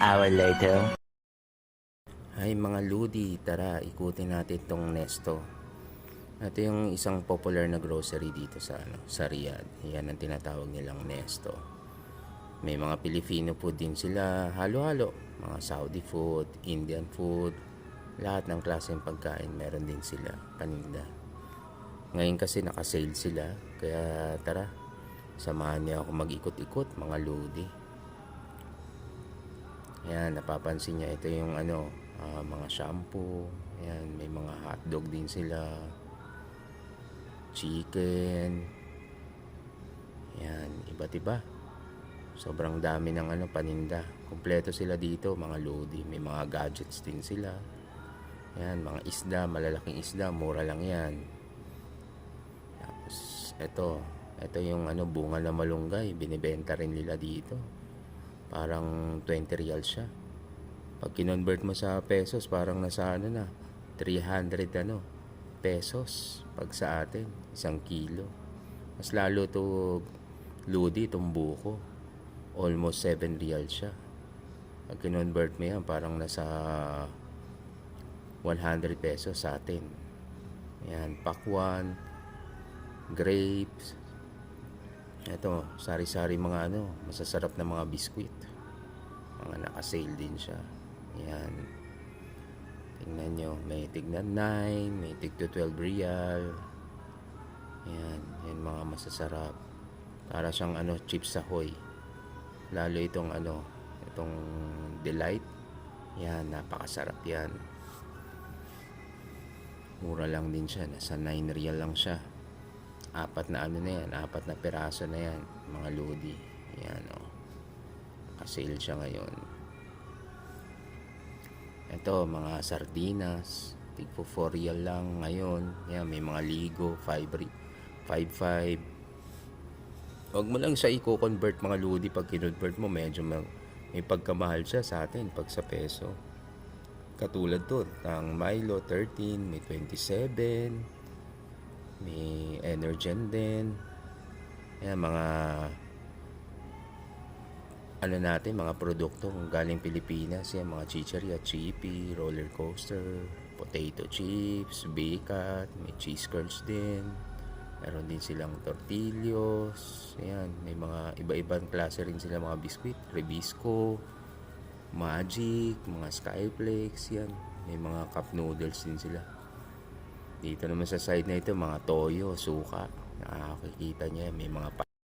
Hour later. Hi mga Ludi, tara ikutin natin tong Nesto. Ito yung isang popular na grocery dito sa Riyadh. Yan ang tinatawag nilang Nesto. May mga Filipino food din sila, halo-halo. Mga Saudi food, Indian food, lahat ng klaseng pagkain meron din sila, paninda. Ngayon kasi naka-sale sila, kaya tara, samahan niyo ako mag-ikot-ikot mga Ludi. Ayan, napapansin niya ito yung mga shampoo. Ayan, may mga hotdog din sila. Chicken. Ayan, iba't iba. Sobrang dami ng paninda. Kompleto sila dito, mga Lodi. May mga gadgets din sila. Ayan, mga isda, malalaking isda, mura lang yan. Tapos, ito yung bunga na malunggay. Binibenta rin nila dito. Parang 20 real siya. Pag kinonvert mo sa pesos, parang nasa 300 pesos pag sa atin, 1 kilo. Mas lalo to Ludi, itong buko. Almost 7 real siya. Pag kinonvert mo yan, parang nasa 100 pesos sa atin. Ayan, pakwan, grapes. Ito, sari-sari mga masasarap na mga biskwit. Mga naka-sale din siya. Ayan. Tingnan nyo, may tignan 9, may tig 12 real. Ayan, yan mga masasarap. Para siyang chips Ahoy. Lalo itong itong Delight. Yan, napakasarap yan. Mura lang din siya, nasa 9 real lang siya. Apat na yan, apat na piraso na yan, mga Lodi. Yan Ka-sale siya ngayon. Ito, mga sardinas, tigpo 4 real lang ngayon. Yan, may mga ligo, 5.5. Huwag mo lang siya i-convert, mga Lodi. Pag kinonvert mo, medyo may pagkamahal siya sa atin pag sa peso. Katulad to, ang Milo 13, may 27. May Energen din. Ayan, mga mga produkto galing Pilipinas. Yan, mga chicheria, chippy, roller coaster, potato chips, bikat, may cheese curls din. Meron din silang tortillos. Ayan, may mga iba-ibang klase rin sila, mga biskuit, Rebisco, Magic, mga Skyflakes. Yan, may mga cup noodles din sila. Dito naman sa side na ito, mga toyo, suka. Nakakikita niya, may mga